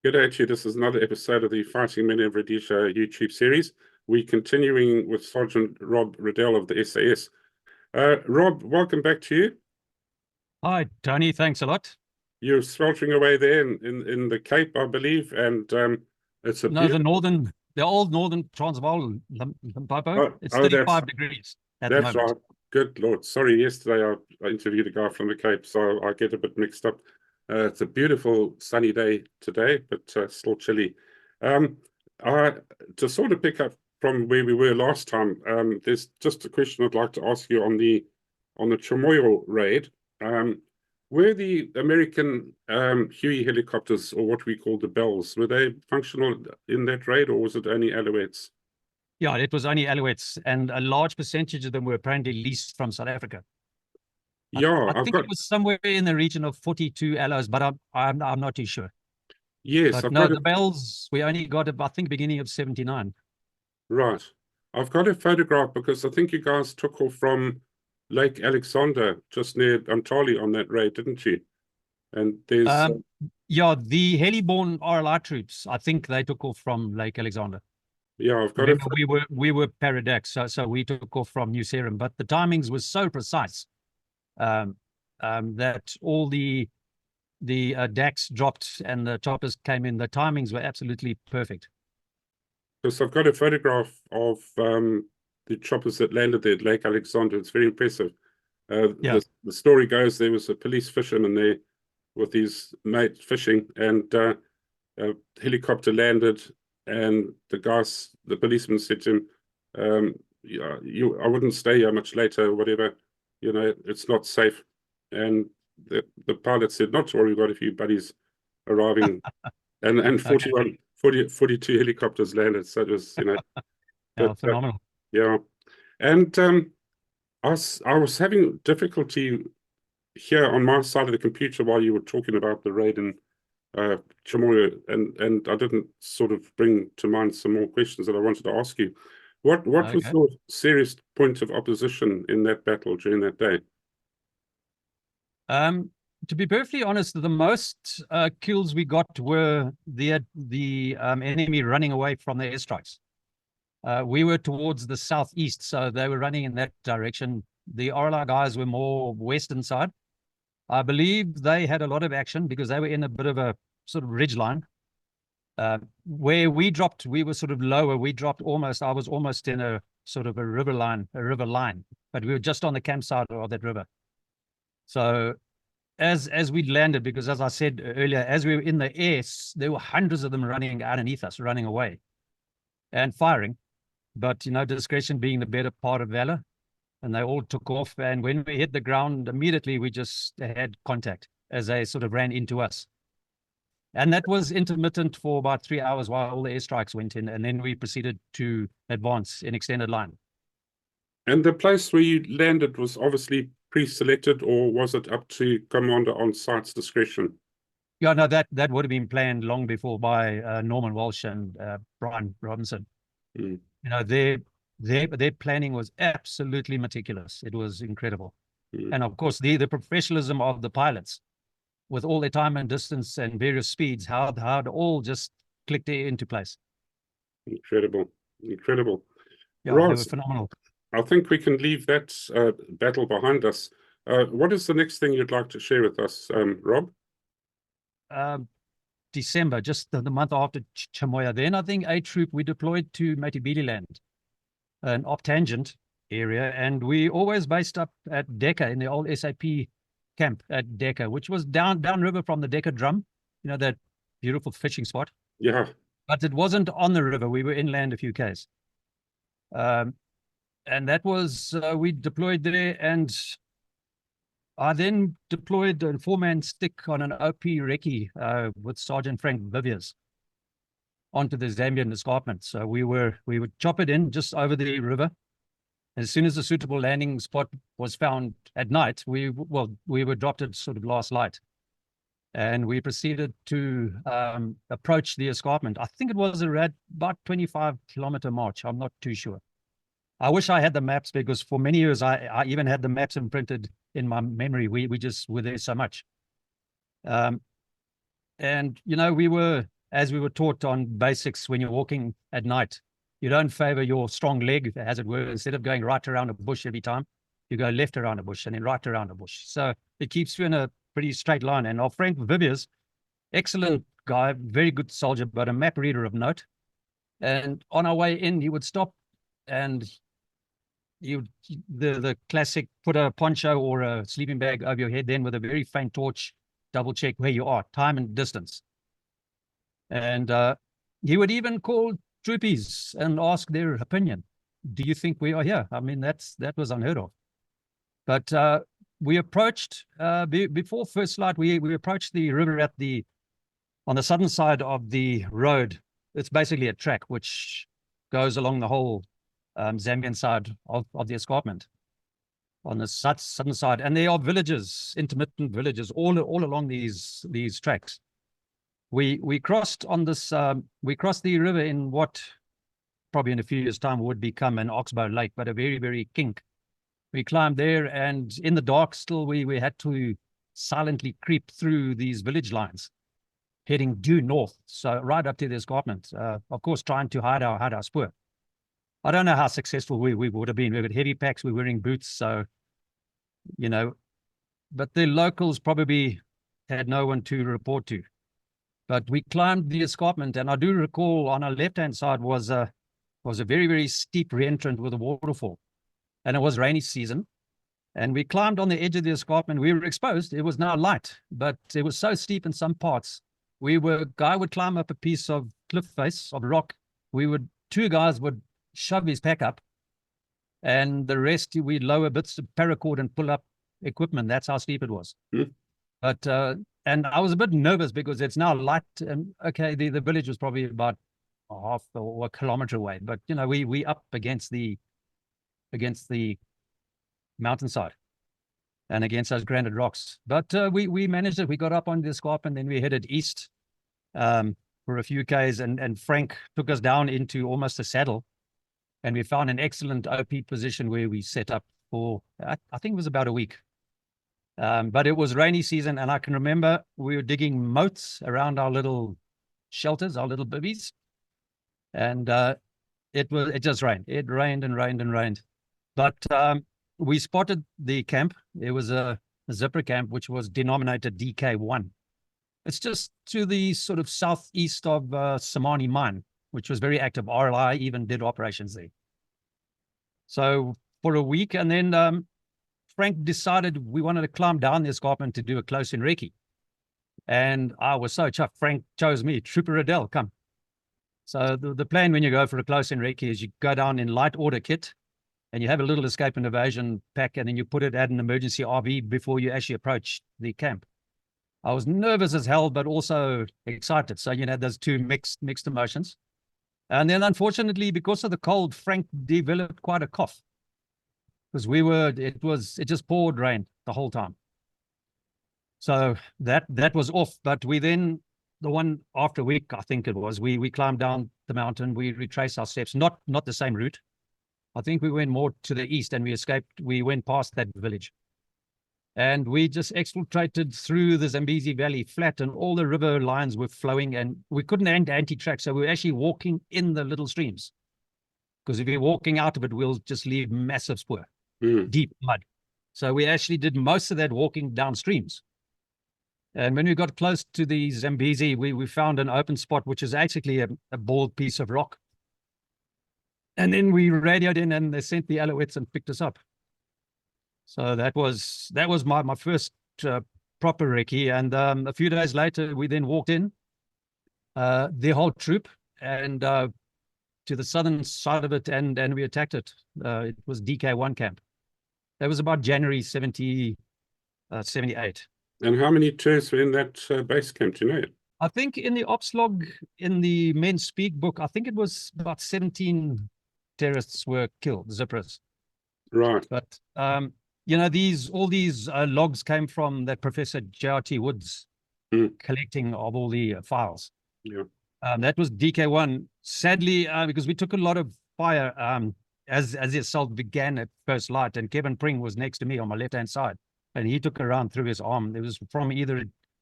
Good day to you. This is another episode of the Fighting Men of Rhodesia YouTube series. We're continuing with Sergeant Rob Riddell of the SAS. Rob, welcome back to you. Hi, Tony. Thanks a lot. You're sweltering away there in the Cape, I believe, and it's a beautiful... the old northern Transvaal, Limpopo. It's Oh, 35 degrees at the moment. That's right. Good Lord. Sorry, yesterday I interviewed a guy from the Cape, so I get a bit mixed up. It's a beautiful sunny day today, but still chilly. To sort of pick up from where we were last time, there's just a question I'd like to ask you on the Chimoio raid. Were the American Huey helicopters, or what we call the Bells, were they functional in that raid, or was it only Alouettes? Yeah, it was only Alouettes, and a large percentage of them were apparently leased from South Africa. Yeah, I think it was somewhere in the region of 42 alloys, but I'm not too sure. Yes, but no, the Bells we only got, I think, beginning of 79. Right. I've got a photograph because I think you guys took off from Lake Alexander, just near Umtali on that raid, didn't you? And there's yeah, the heli-borne RLI troops, I think they took off from Lake Alexander. Yeah, I've got Remember, we were Paradex, so we took off from New Serum, but the timings were so precise that all the DACs dropped and the choppers came in. The timings were absolutely perfect. Because I've got a photograph of the choppers that landed there at Lake Alexander. It's very impressive. The story goes there was a police fisherman there with his mate fishing, and a helicopter landed, and the policeman said to him, I wouldn't stay here much later, or whatever, it's not safe. And the pilot said, not to worry, we've got a few buddies arriving. and 42 helicopters landed. So it was, phenomenal. Yeah. And I was having difficulty here on my side of the computer while you were talking about the raid in Chimoio, and I didn't sort of bring to mind some more questions that I wanted to ask you. What was your serious point of opposition in that battle during that day? To be perfectly honest, the most kills we got were the enemy running away from the airstrikes. We were towards the southeast, so they were running in that direction. The RLI guys were more western side. I believe they had a lot of action because they were in a bit of a sort of ridge line. Where we dropped, we were sort of lower. We dropped I was almost in a sort of a river line, but we were just on the campsite of that river. So as we landed, because as I said earlier, as we were in the air, there were hundreds of them running underneath us, running away and firing. But, discretion being the better part of valor. And they all took off. And when we hit the ground, immediately we just had contact as they sort of ran into us. And that was intermittent for about 3 hours while all the airstrikes went in. And then we proceeded to advance in extended line. And the place where you landed was obviously pre-selected, or was it up to commander on site's discretion? Yeah, no, that would have been planned long before by Norman Walsh and Brian Robinson. Mm. Their planning was absolutely meticulous. It was incredible. Mm. And of course, the professionalism of the pilots with all their time and distance and various speeds, how it all just clicked into place. Incredible. Yeah, right. They were phenomenal. I think we can leave that battle behind us. What is the next thing you'd like to share with us, Rob? December, just the month after Chimoio. Then I think a troop we deployed to Matabeleland, an off-tangent area, and we always based up at Dekka in the old SAP camp at Dekka, which was downriver from the Dekka drum, that beautiful fishing spot. Yeah. But it wasn't on the river. We were inland a few k's. And that was, we deployed there, and I then deployed a 4-man stick on an OP recce with Sergeant Frank Viviers onto the Zambian escarpment. So we would chop it in just over the river. As soon as a suitable landing spot was found at night, we were dropped at sort of last light. And we proceeded to approach the escarpment. I think it was about 25-kilometer march. I'm not too sure. I wish I had the maps, because for many years I even had the maps imprinted in my memory. We just were there so much. And we were as we were taught on basics when you're walking at night, you don't favor your strong leg, as it were. Instead of going right around a bush every time, you go left around a bush and then right around a bush. So it keeps you in a pretty straight line. And our friend Viviers, excellent guy, very good soldier, but a map reader of note. And on our way in, he would stop and the classic, put a poncho or a sleeping bag over your head, then with a very faint torch, double check where you are, time and distance. And he would even call troopies and ask their opinion. Do you think we are here? I mean, that was unheard of. But we approached, before first light, we approached the river on the southern side of the road. It's basically a track which goes along the whole Zambian side of the escarpment on the southern side. And there are villages, intermittent villages, all along these tracks. We crossed on this, we crossed the river in what probably in a few years' time would become an oxbow lake, but a very, very kink. We climbed there, and in the dark still, we had to silently creep through these village lines, heading due north, so right up to the escarpment, of course, trying to hide our spoor. I don't know how successful we would have been. We had heavy packs, we were wearing boots, so, you know, but the locals probably had no one to report to. But we climbed the escarpment, and I do recall on our left-hand side was a very, very steep re-entrant with a waterfall. And it was rainy season. And we climbed on the edge of the escarpment. We were exposed. It was now light, but it was so steep in some parts. Guy would climb up a piece of cliff face of rock. Two guys would shove his pack up, and the rest, we'd lower bits of paracord and pull up equipment. That's how steep it was. But, and I was a bit nervous because it's now light, and okay, the village was probably about half or a kilometer away, but you know, we up against the mountainside and against those granite rocks. But we managed it. We got up on the escarpment, then we headed east for a few Ks, and Frank took us down into almost a saddle, and we found an excellent OP position where we set up for, I think it was about a week. But it was rainy season, and I can remember we were digging moats around our little shelters, our little bivvies, and it just rained. It rained and rained and rained. But we spotted the camp. It was a zipper camp, which was denominated DK1. It's just to the sort of southeast of Samani mine, which was very active. RLI even did operations there. So for a week, and then Frank decided we wanted to climb down the escarpment to do a close-in recce. And I was so chuffed. Frank chose me, Trooper Riddell, come. So the plan when you go for a close-in recce is you go down in light order kit, and you have a little escape and evasion pack, and then you put it at an emergency RV before you actually approach the camp. I was nervous as hell, but also excited. So, you know, there's two mixed emotions. And then unfortunately, because of the cold, Frank developed quite a cough. Because it just poured rain the whole time. So that was off. But we then, the one after a week, I think it was, we climbed down the mountain, we retraced our steps, not the same route. I think we went more to the east, and we went past that village. And we just exfiltrated through the Zambezi Valley flat, and all the river lines were flowing, and we couldn't anti-track. So we were actually walking in the little streams. Because if you're walking out of it, we'll just leave massive spoor, deep mud. So we actually did most of that walking down streams. And when we got close to the Zambezi, we found an open spot, which is actually a bald piece of rock. And then we radioed in, and they sent the Alouettes and picked us up. So that was my first proper recce. And a few days later, we then walked in, the whole troop, and to the southern side of it, and we attacked it. It was DK1 camp. That was about January 78. And how many tourists were in that base camp? Do you know? I think in the ops log, in the Men Speak book, I think it was about 17 terrorists were killed, zippers. Right. But, you know, all these logs came from that Professor J.R.T. Woods collecting of all the files. Yeah. That was DK1. Sadly, because we took a lot of fire as the assault began at first light, and Kevin Pring was next to me on my left-hand side, and he took a round through his arm. It was from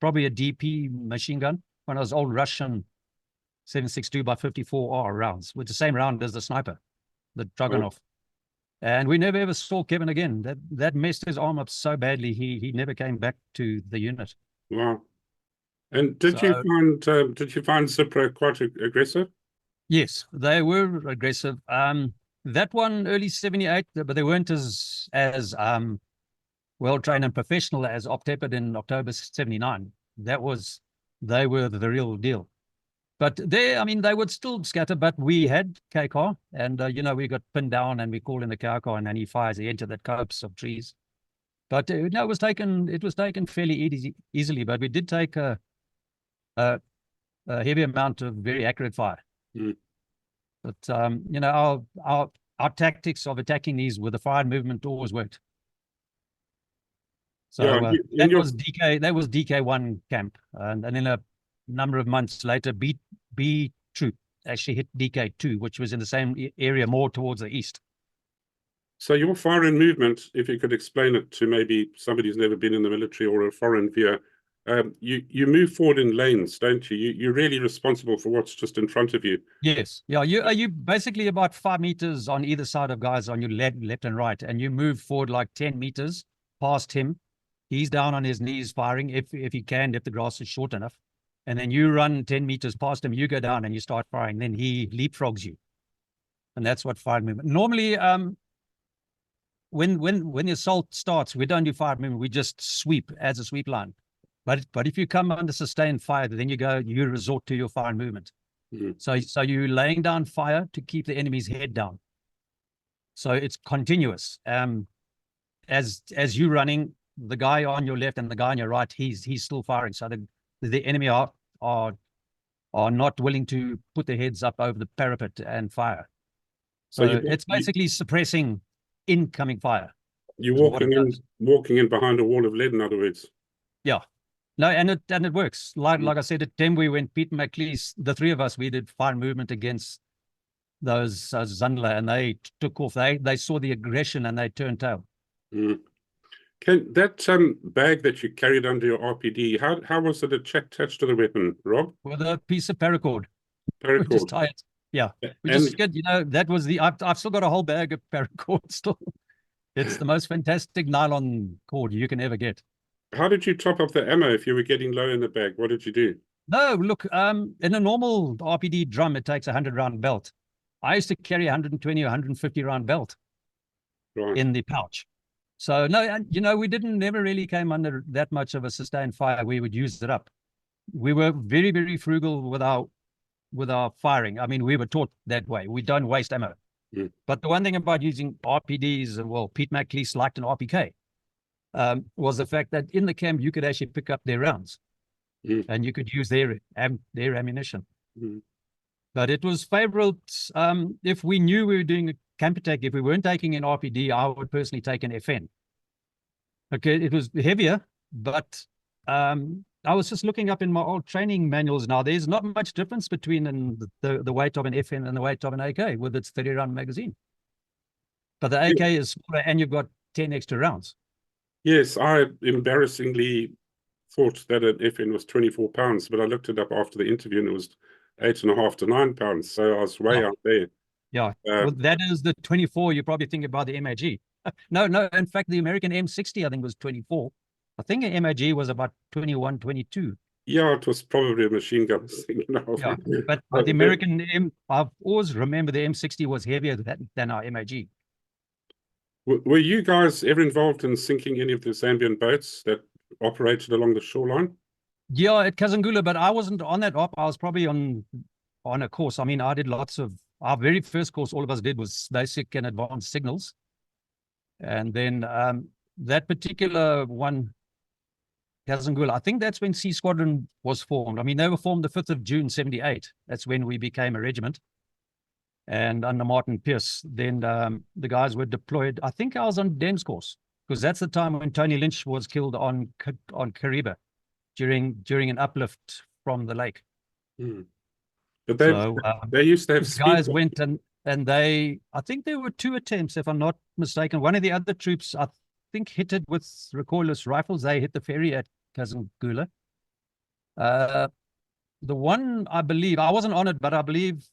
probably a DP machine gun, one of those old Russian 7.62 by 54R rounds, with the same round as the sniper, the Dragunov. And we never ever saw Kevin again. That messed his arm up so badly, he never came back to the unit. Wow. And did you find Zipra quite aggressive? Yes, they were aggressive. That one early 78, but they weren't as well trained and professional as Optepid in October 79. They were the real deal. But they would still scatter, but we had KK, and we got pinned down and we called in the KK, and then he fires the edge of that copse of trees. But it was taken fairly easily, but we did take a heavy amount of very accurate fire. Mm. But our tactics of attacking these with the fire movement always worked. So that was DK1 camp, and then a number of months later, B troop actually hit DK2, which was in the same area, more towards the east. So your firing movement, if you could explain it to maybe somebody who's never been in the military or a foreign viewer, you move forward in lanes, don't you? You're really responsible for what's just in front of you. Yes. Yeah. You basically about 5 meters on either side of guys on your left and right, and you move forward like 10 meters past him. He's down on his knees firing if he can, if the grass is short enough. And then you run 10 meters past him, you go down and you start firing. Then he leapfrogs you. And that's what fire movement. Normally, when the assault starts, we don't do fire movement. We just sweep as a sweep line. But if you come under sustained fire, then you resort to your fire movement. Mm-hmm. So you're laying down fire to keep the enemy's head down. So it's continuous. As you running, the guy on your left and the guy on your right, he's still firing. So the enemy are not willing to put their heads up over the parapet and fire. So it's basically suppressing incoming fire. You're walking in behind a wall of lead, in other words. Yeah. No, and it works. Like I said, at Tembwe, when Pete McLeese, the three of us, we did fire movement against those Zandler, and they took off. They saw the aggression and they turned tail. Mm. That bag that you carried under your RPD, how was it attached to the weapon, Rob? With a piece of paracord. Paracord. We just tied it. Yeah. We just get, that was I've still got a whole bag of paracord still. It's the most fantastic nylon cord you can ever get. How did you top up the ammo if you were getting low in the bag? What did you do? No, look, in a normal RPD drum, it takes a 100-round belt. I used to carry 120 or 150-round belt in the pouch. So, no, we never really came under that much of a sustained fire. We would use it up. We were very, very frugal with our firing. I mean, we were taught that way. We don't waste ammo. Mm. But the one thing about using RPDs, well, Pete McLeese liked an RPK, was the fact that in the camp, you could actually pick up their rounds and you could use their ammunition. Mm. But it was favorable. If we knew we were doing a camp attack, if we weren't taking an RPD, I would personally take an FN. Okay, it was heavier, but I was just looking up in my old training manuals now. There's not much difference between the weight of an FN and the weight of an AK with its 30-round magazine. But the AK is smaller and you've got 10 extra rounds. Yes, I embarrassingly thought that an FN was 24 pounds, but I looked it up after the interview and it was 8.5 to 9 pounds. So I was way out there. Yeah, well, that is the 24. You probably think about the MAG. No. In fact, the American M60, I think, was 24. I think the MAG was about 21, 22. Yeah, it was probably a machine gun. Yeah, but the American I've always remembered the M60 was heavier than our MAG. Were you guys ever involved in sinking any of the Zambian boats that operated along the shoreline? Yeah, at Kazangula, but I wasn't on that op. I was probably on a course. I mean, I did lots of our very first course. All of us did was basic and advanced signals, and then that particular one, Kazangula, I think that's when C Squadron was formed. I mean, they were formed the 5th of June, 78. That's when we became a regiment. And under Martin Pierce, then the guys were deployed. I think I was on Den's course because that's the time when Tony Lynch was killed on Kariba during an uplift from the lake. Hmm. But they used to have guys went and I think there were 2 attempts, if I'm not mistaken. One of the other troops, I think, hit it with recoilless rifles. They hit the ferry at Kazangula. The one, I believe, I wasn't on it, but I believe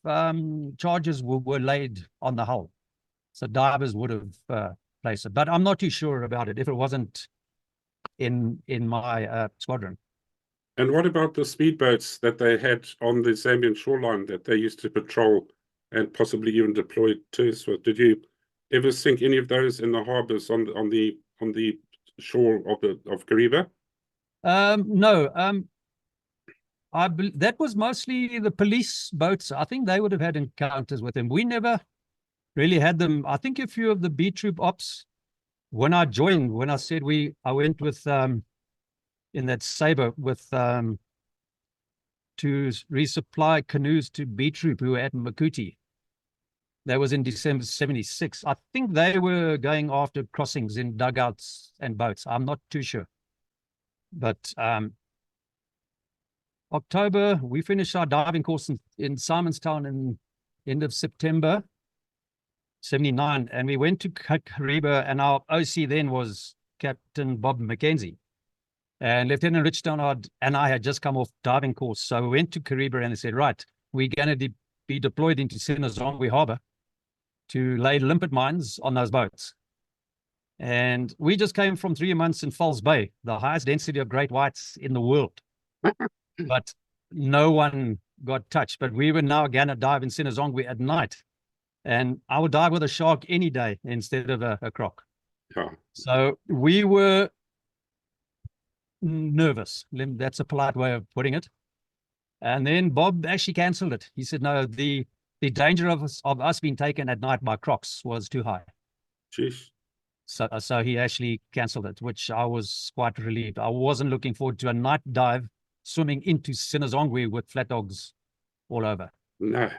charges were laid on the hull. So divers would have placed it. But I'm not too sure about it if it wasn't in my squadron. And what about the speedboats that they had on the Zambian shoreline that they used to patrol and possibly even deploy tourists with? Did you ever sink any of those in the harbors on the shore of Kariba? No, that was mostly the police boats. I think they would have had encounters with them. We never really had them. I think a few of the B troop ops, when I joined, when I said I went with in that Sabre with to resupply canoes to B troop who were at Makuti. That was in December 76. I think they were going after crossings in dugouts and boats. I'm not too sure. But October, we finished our diving course in Simonstown in end of September 79. And we went to Kariba, and our OC then was Captain Bob Mackenzie. And Lieutenant Richdown and I had just come off diving course. So we went to Kariba and they said, right, we're going to be deployed into Sinazongwe Harbor to lay limpet mines on those boats. And we just came from 3 months in Falls Bay, the highest density of great whites in the world. But no one got touched. But we were now going to dive in Sinazongwe at night. And I would dive with a shark any day instead of a croc. Yeah. So we were nervous. That's a polite way of putting it. And then Bob actually cancelled it. He said, no, the danger of us being taken at night by crocs was too high. Jeez. So he actually cancelled it, which I was quite relieved. I wasn't looking forward to a night dive swimming into Sinazongwe with flat dogs all over. No.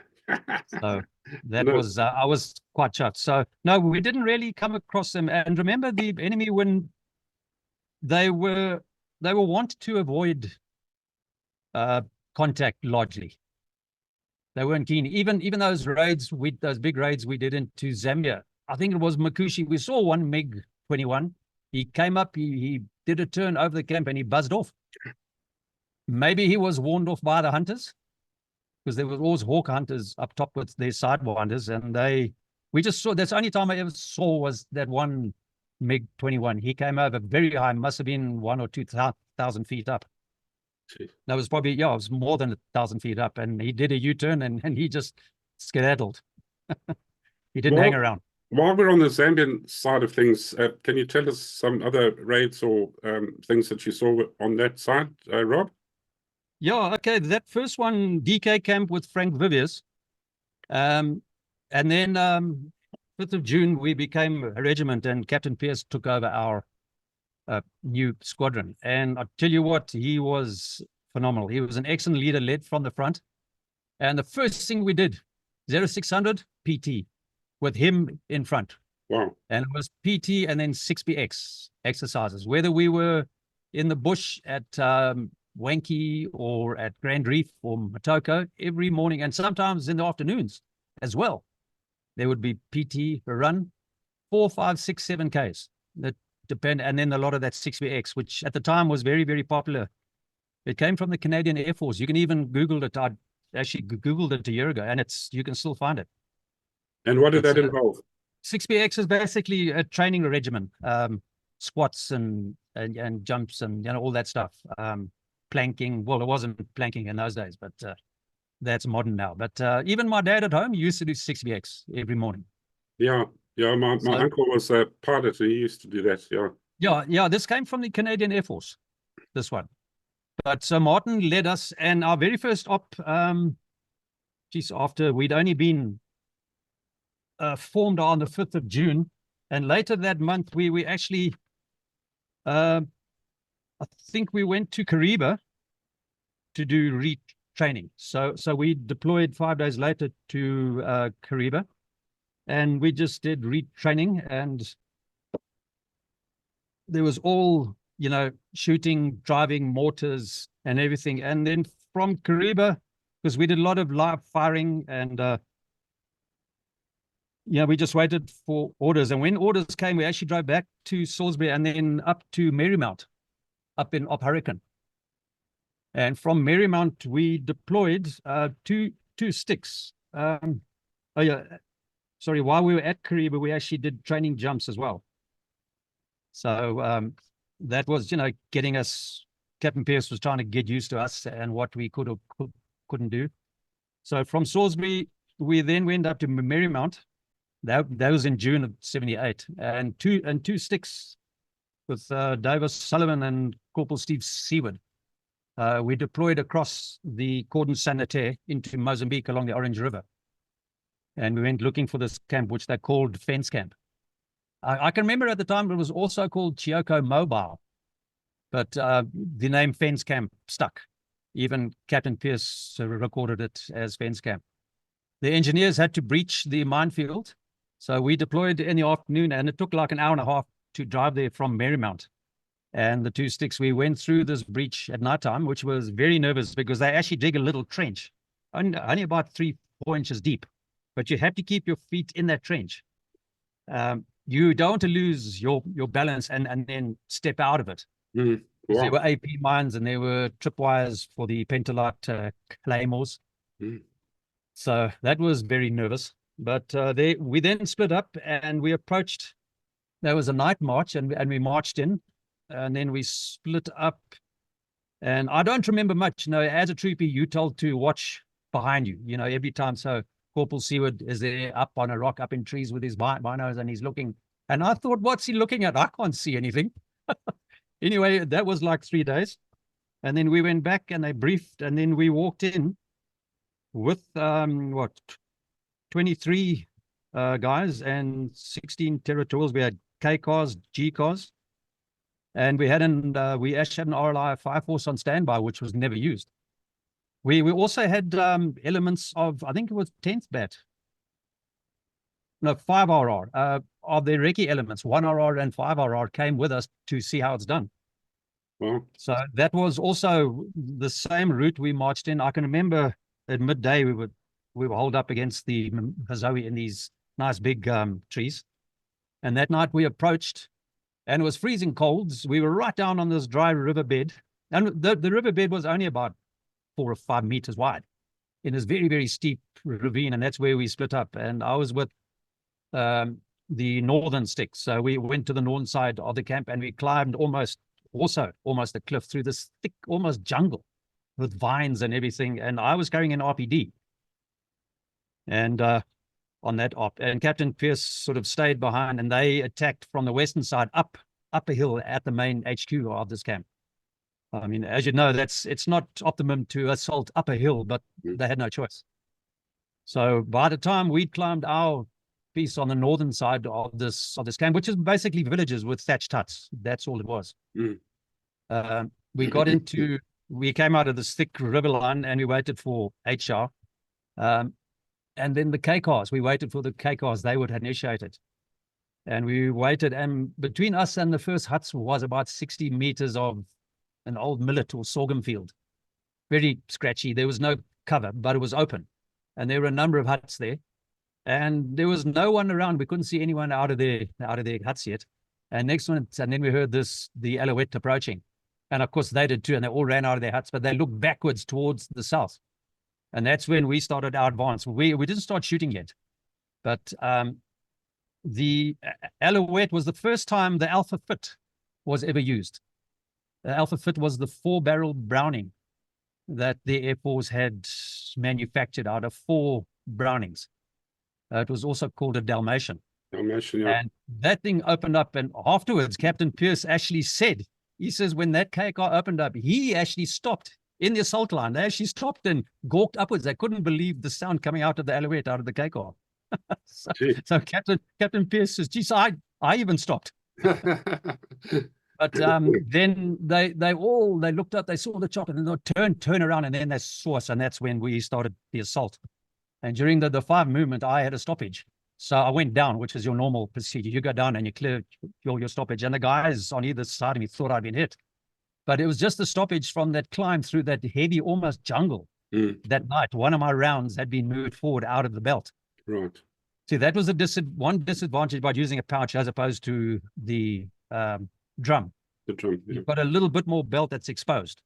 So that was, I was quite chuffed. So no, we didn't really come across them. And remember, the enemy, when they were wanted to avoid contact largely. They weren't keen. Even those raids, those big raids we did into Zambia. I think it was Makushi. We saw one MiG-21. He came up, he did a turn over the camp and he buzzed off. Maybe he was warned off by the hunters, because there was always hawk hunters up top with their sidewinders, and we just saw, that's the only time I ever saw was that one MiG-21. He came over very high, must have been 1,000 or 2,000 feet up. Jeez. That was probably, yeah, it was more than 1,000 feet up, and he did a U-turn and he just skedaddled. He didn't hang around. While we're on the Zambian side of things, can you tell us some other raids or things that you saw on that side, Rob? Yeah, okay. That first one, DK camp with Frank Viviers. And then 5th of June, we became a regiment and Captain Pierce took over our new squadron. And I tell you what, he was phenomenal. He was an excellent leader, led from the front. And the first thing we did, 0600 PT with him in front. Wow. And it was PT and then 6BX exercises, whether we were in the bush at Wanky or at Grand Reef or Matoko every morning, and sometimes in the afternoons as well. There would be PT, a run, 4, 5, 6, 7 Ks. That depend, and then a lot of that 6BX, which at the time was very, very popular. It came from the Canadian Air Force. You can even Google it. I actually Googled it a year ago, and you can still find it. And what did that involve? 6BX is basically a training regimen, squats and jumps and all that stuff. Planking. Well, it wasn't planking in those days, but that's modern now. But even my dad at home used to do 6BX every morning. Yeah, yeah. My uncle was a pilot. He used to do that. Yeah. This came from the Canadian Air Force. This one. But so Martin led us, and our very first op. After we'd only been formed on the 5th of June, and later that month we actually. I think we went to Kariba to do retraining. So we deployed 5 days later to Kariba, and we just did retraining, and there was all, shooting, driving, mortars and everything. And then from Kariba, because we did a lot of live firing, and we just waited for orders. And when orders came, we actually drove back to Salisbury and then up to Marymount, up Hurricane. And from Marymount, we deployed two sticks. Oh yeah, sorry. While we were at Kariba, we actually did training jumps as well. So that was, getting us. Captain Pierce was trying to get used to us and what we could or couldn't do. So from Salisbury, we then went up to Marymount. That was in June of '78, and two sticks with Davis Sullivan and Corporal Steve Seward. We deployed across the cordon sanitaire into Mozambique along the Orange River. And we went looking for this camp, which they called Fence Camp. I can remember at the time it was also called Chimoio Mobile, but the name Fence Camp stuck. Even Captain Pierce recorded it as Fence Camp. The engineers had to breach the minefield, so we deployed in the afternoon, and it took like an hour and a half to drive there from Marymount. And the two sticks, we went through this breach at night time, which was very nervous because they actually dig a little trench, only about 3-4 inches deep, but you have to keep your feet in that trench. You don't want to lose your balance and then step out of it. Wow. There were AP mines and there were tripwires for the pentalite claymores. So that was very nervous. But we then split up and we approached. There was a night march and we marched in, and then we split up. And I don't remember much. As a troopie, you told to watch behind you, every time. So Corporal Seward is there up on a rock, up in trees with his binos, and he's looking. And I thought, what's he looking at? I can't see anything. Anyway, that was like 3 days. And then we went back and they briefed, and then we walked in with 23 guys and 16 territorials. We had K cars, G cars, and we actually had an RLI fire force on standby, which was never used. We also had elements of, I think it was 10th BAT. No, 5RR. Of the recce elements, 1RR and 5RR came with us to see how it's done. Wow. So that was also the same route we marched in. I can remember at midday we were holed up against the Hazoe in these nice big trees. And that night we approached, and it was freezing cold. We were right down on this dry riverbed. And the riverbed was only about 4 or 5 meters wide in this very, very steep ravine. And that's where we split up. And I was with the northern sticks. So we went to the northern side of the camp and we climbed almost a cliff through this thick, almost jungle with vines and everything. And I was carrying an RPD. And on that op, and Captain Pierce sort of stayed behind, and they attacked from the western side up a hill at the main HQ of this camp. I mean, as you know, it's not optimum to assault up a hill, but they had no choice. So by the time we'd climbed our piece on the northern side of this camp, which is basically villages with thatched huts, that's all it was. We came out of this thick river line and we waited for HR. And then the K cars, we waited for the K cars, they would initiate it. And we waited, and between us and the first huts was about 60 meters of an old millet or sorghum field. Very scratchy. There was no cover, but it was open. And there were a number of huts there. And there was no one around. We couldn't see anyone out of their huts yet. And then we heard the Alouette approaching. And of course they did too, and they all ran out of their huts, but they looked backwards towards the south. And that's when we started our advance. We didn't start shooting yet, but the Alouette was the first time the Alpha Fit was ever used. The Alpha Fit was the 4-barrel Browning that the Air Force had manufactured out of 4 Brownings. It was also called a Dalmatian. Dalmatian, yeah. And that thing opened up, and afterwards, Captain Pierce actually said, he says, when that K car opened up, he actually stopped in the assault line. They actually stopped and gawked upwards. They couldn't believe the sound coming out of the Alouette, out of the K car. so Captain Pierce says, geez, I even stopped. But then they looked up, they saw the chopper, and they turn around, and then they saw us, and that's when we started the assault. And during the 5 movement, I had a stoppage. So I went down, which is your normal procedure. You go down and you clear your stoppage. And the guys on either side of me thought I'd been hit. But it was just the stoppage from that climb through that heavy, almost jungle. That night, one of my rounds had been moved forward out of the belt. Right. See, that was one disadvantage by using a pouch as opposed to the drum. The drum, yeah. You've got a little bit more belt that's exposed.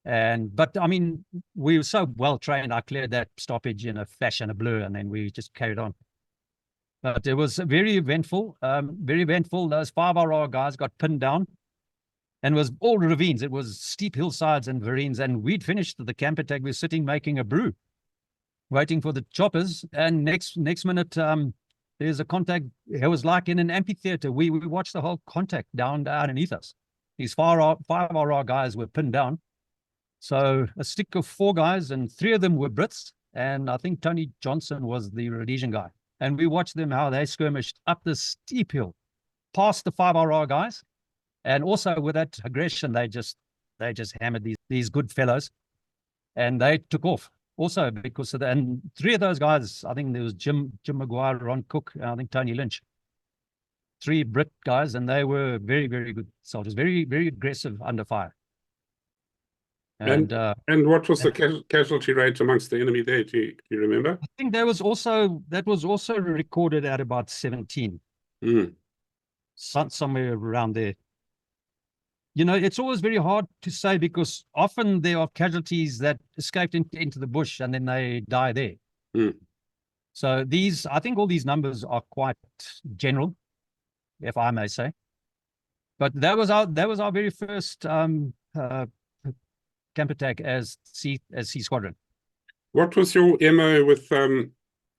But I mean, we were so well trained. I cleared that stoppage in a flash and a blur, and then we just carried on. But it was very eventful, very eventful. Those 5RR guys got pinned down, and it was all ravines. It was steep hillsides and ravines, and we'd finished the camp attack. We were sitting making a brew, waiting for the choppers, and next minute, there's a contact. It was like in an amphitheater. We watched the whole contact down underneath us. These 5RR guys were pinned down. So a stick of 4 guys, and 3 of them were Brits, and I think Tony Johnson was the Rhodesian guy. And we watched them, how they skirmished up this steep hill, past the 5RR guys. And also with that aggression, they just hammered these good fellows, and they took off also because of that. And 3 of those guys, I think there was Jim Maguire, Ron Cook, and I think Tony Lynch. 3 Brit guys, and they were very, very good soldiers, very, very aggressive under fire. And what was the casualty rate amongst the enemy there? Do you remember? I think that was also recorded at about 17. Somewhere around there. You know, it's always very hard to say because often there are casualties that escaped into the bush and then they die there. So I think all these numbers are quite general, if I may say. But that was our very first camp attack as C Squadron. What was your MO with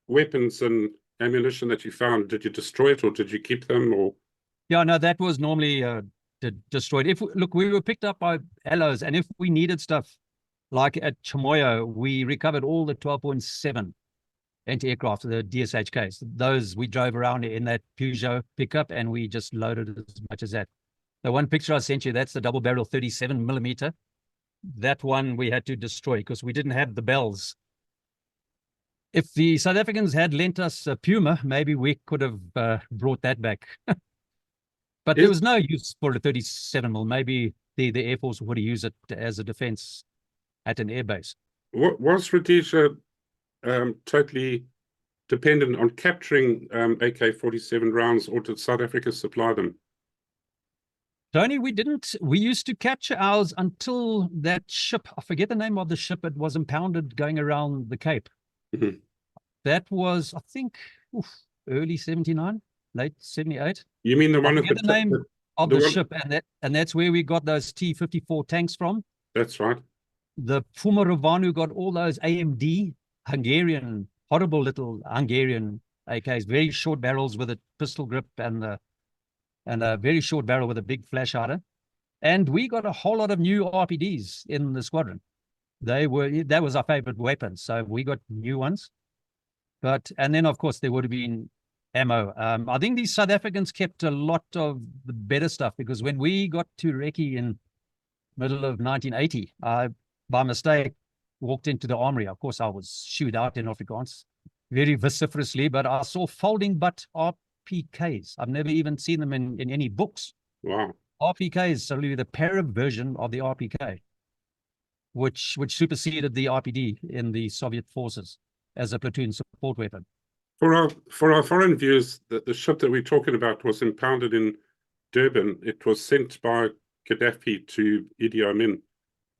weapons and ammunition that you found? Did you destroy it or did you keep them? Or yeah, no, that was normally destroyed. Look, we were picked up by allies, and if we needed stuff, like at Chimoio, we recovered all the 12.7 anti-aircraft, the DSHKs. Those we drove around in that Peugeot pickup, and we just loaded as much as that. The one picture I sent you, that's the double barrel 37mm. That one we had to destroy because we didn't have the bells. If the South Africans had lent us a Puma, maybe we could have brought that back. But there was no use for a 37mm. Maybe the Air Force would have used it as a defense at an airbase. Was Rhodesia totally dependent on capturing AK-47 rounds, or did South Africa supply them? Tony, we didn't. We used to capture ours until that ship, I forget the name of the ship, it was impounded going around the Cape. That was, I think, early 79, late 78. You mean the one at the name of the ship, and that's where we got those T-54 tanks from. That's right. The Puma Ravanu got all those AMD Hungarian, horrible little Hungarian AKs, very short barrels with a pistol grip and a very short barrel with a big flash hider. And we got a whole lot of new RPDs in the squadron. That was our favorite weapon. So we got new ones. And then of course there would have been ammo. I think these South Africans kept a lot of the better stuff, because when we got to Recce in middle of 1980, I, by mistake, walked into the armory. Of course, I was shooed out in Afrikaans very vociferously, but I saw folding butt RPKs. I've never even seen them in any books. Wow. RPK is certainly the para version of the RPK, which superseded the RPD in the Soviet forces as a platoon support weapon. For our foreign viewers, the ship that we're talking about was impounded in Durban. It was sent by Gaddafi to Idi Amin,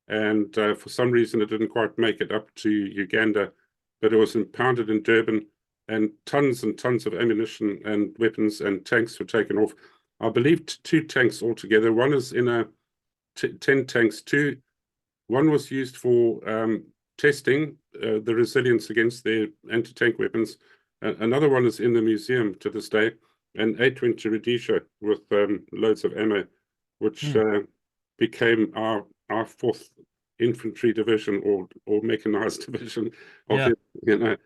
and for some reason it didn't quite make it up to Uganda, but it was impounded in Durban, and tons of ammunition and weapons and tanks were taken off. I believe 2 tanks altogether. One is in a 10 tanks. One was used for testing the resilience against their anti-tank weapons. Another one is in the museum to this day, and 8 went to Rhodesia with loads of ammo, which became our 4th infantry division or mechanized division of it,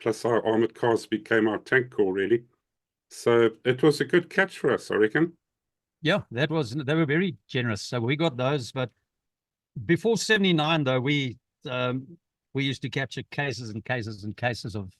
plus our armored cars became our tank corps, really. So it was a good catch for us, I reckon. Yeah, they were very generous. So we got those, but before 79 though, we used to capture cases and cases and cases of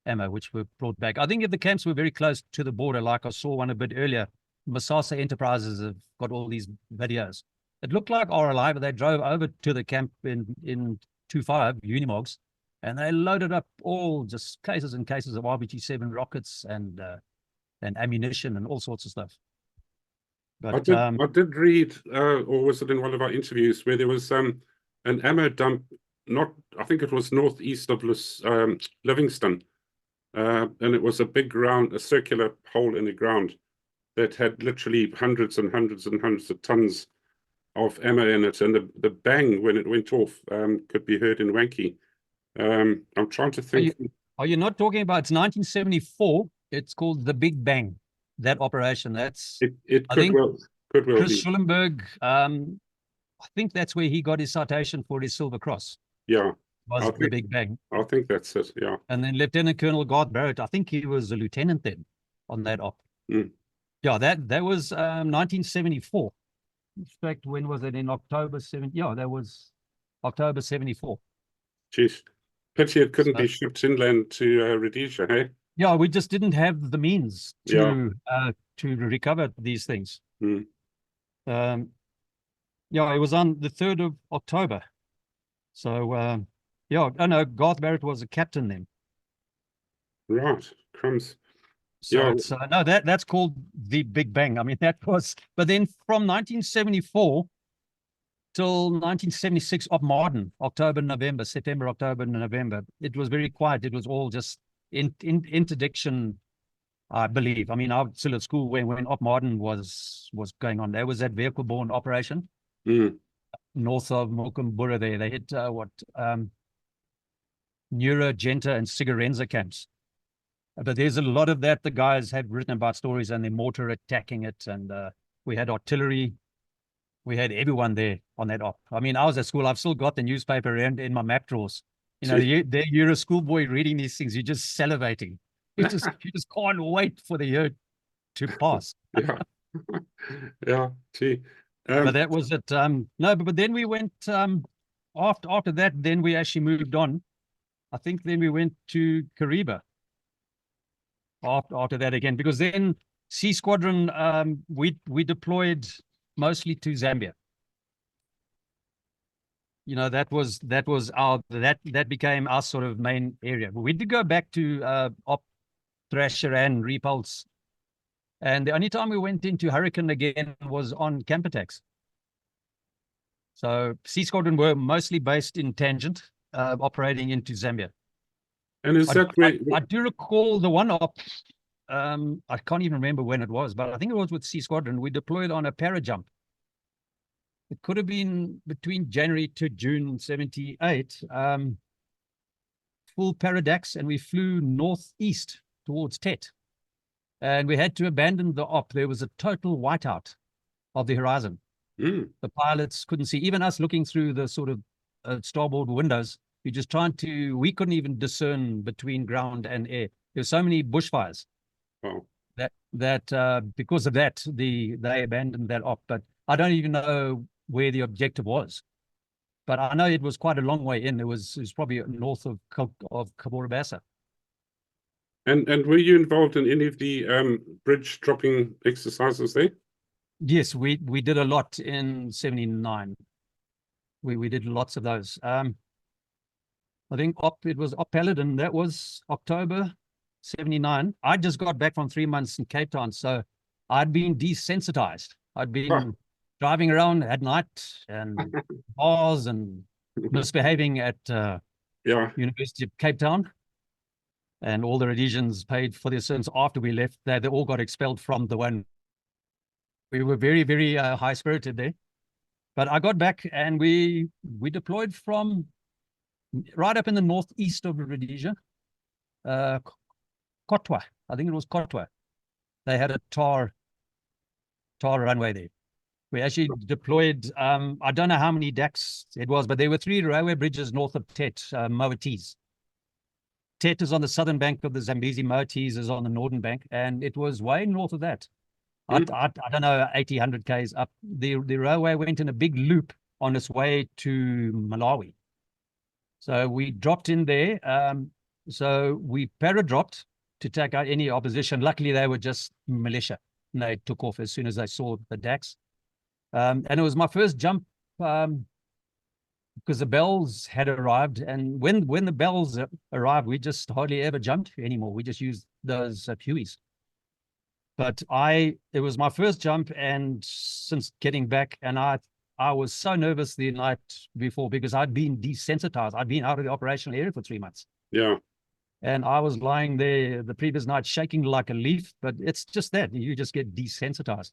ammo, which were brought back. I think if the camps were very close to the border, like I saw one a bit earlier, Masasa Enterprises have got all these videos. It looked like RLI, but they drove over to the camp in 25 Unimogs, and they loaded up all just cases and cases of RPG-7 rockets and ammunition and all sorts of stuff. But I did read, or was it in one of our interviews, where there was an ammo dump, I think it was northeast of Livingston. And it was a big a circular hole in the ground that had literally hundreds and hundreds and hundreds of tons of ammo in it. And the bang when it went off could be heard in Wanky. I'm trying to think. Are you not talking about, it's 1974. It's called the Big Bang, that operation. That's, it could well Chris be. Schulenberg, I think that's where he got his citation for his Silver Cross. Yeah. Was the Big Bang. I think that's it, yeah. And then Lieutenant Colonel Garth Barrett, I think he was a lieutenant then on that op. Mm. Yeah, that was 1974. In fact, when was it? In October 7? Yeah, that was October 74. Jeez. Pity it couldn't be shipped inland to Rhodesia, hey? Yeah, we just didn't have the means to recover these things. Mm. Yeah, it was on the 3rd of October. So, yeah, I know Garth Barrett was a captain then. Right, crumbs. So yeah. It's, no, that's called the Big Bang. I mean, that was, but then from 1974 till 1976, Op Marden, September, October, November, it was very quiet. It was all just interdiction, I believe. I mean, I was still at school when Op Marden was going on. There was that vehicle-borne operation north of Mokumbura there. They hit Nura, Genta, and Sigurenza camps. But there's a lot of that the guys had written about stories and the mortar attacking it. And we had artillery. We had everyone there on that op. I mean, I was at school. I've still got the newspaper in my map drawers. You know, you're a schoolboy reading these things. You're just salivating. You just can't wait for the year to pass. Yeah. Yeah. Gee. But that was it. No, but then we went, after that, then we actually moved on. I think then we went to Kariba. After that again, because then C Squadron, we deployed mostly to Zambia. You know, that became our sort of main area. But we did go back to Op Thrasher and Repulse. And the only time we went into Hurricane again was on camp attacks. So C Squadron were mostly based in Tangent, operating into Zambia. And is that where I do recall the one op, I can't even remember when it was, but I think it was with C Squadron. We deployed on a parajump. It could have been between January to June 78, full paradax, and we flew northeast towards Tet. And we had to abandon the op. There was a total whiteout of the horizon. The pilots couldn't see, even us looking through the sort of starboard windows. You're just we couldn't even discern between ground and air. There's so many bushfires that because of that, they abandoned that op. But I don't even know where the objective was. But I know it was quite a long way in. It was probably north of Cabora Bassa. And were you involved in any of the bridge dropping exercises there? Yes, we did a lot in 79. We did lots of those. I think it was Op Paladin. That was October 79. I just got back from 3 months in Cape Town, so I'd been desensitized. I'd been driving around at night and bars and misbehaving at University of Cape Town. And all the Rhodesians paid for their sins after we left. They all got expelled from the one. We were very, very high-spirited there. But I got back and we deployed from right up in the northeast of Rhodesia, Kotwa. I think it was Kotwa. They had a tar runway there. We actually deployed, I don't know how many decks it was, but there were 3 railway bridges north of Tet, Moatis. Tet is on the southern bank of the Zambezi, Moatis is on the northern bank, and it was way north of that. I don't know, 80, 100 Ks up. The railway went in a big loop on its way to Malawi. So we dropped in there. So we para-dropped to take out any opposition. Luckily, they were just militia. And they took off as soon as they saw the DAX. And it was my first jump because the bells had arrived. And when the bells arrived, we just hardly ever jumped anymore. We just used those Hueys. But it was my first jump, and since getting back, and I I was so nervous the night before because I'd been desensitized. I'd been out of the operational area for 3 months. Yeah. And I was lying there the previous night shaking like a leaf, but it's just that you just get desensitized.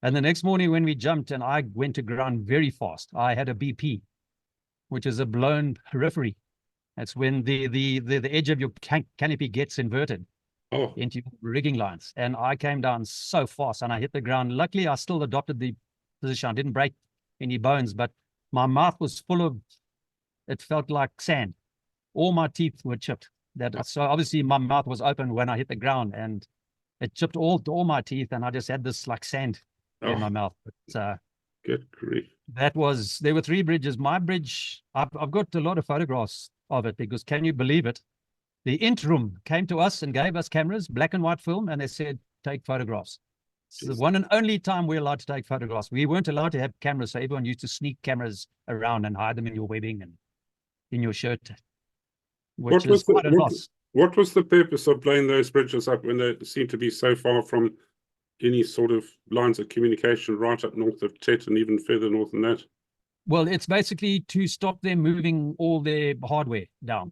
And the next morning when we jumped and I went to ground very fast, I had a BP, which is a blown periphery. That's when the edge of your canopy gets inverted into rigging lines. And I came down so fast and I hit the ground. Luckily, I still adopted the position. I didn't break any bones, but my mouth was full of, it felt like sand. All my teeth were chipped. So obviously my mouth was open when I hit the ground and it chipped all my teeth. And I just had this like sand in my mouth. But, good grief. there were 3 bridges. My bridge, I've got a lot of photographs of it because can you believe it? The interim came to us and gave us cameras, black and white film, and they said, take photographs. It's the one and only time we're allowed to take photographs. We weren't allowed to have cameras, so everyone used to sneak cameras around and hide them in your webbing and in your shirt, which is quite a loss. What was the purpose of blowing those bridges up when they seem to be so far from any sort of lines of communication right up north of Tet and even further north than that? Well, it's basically to stop them moving all their hardware down.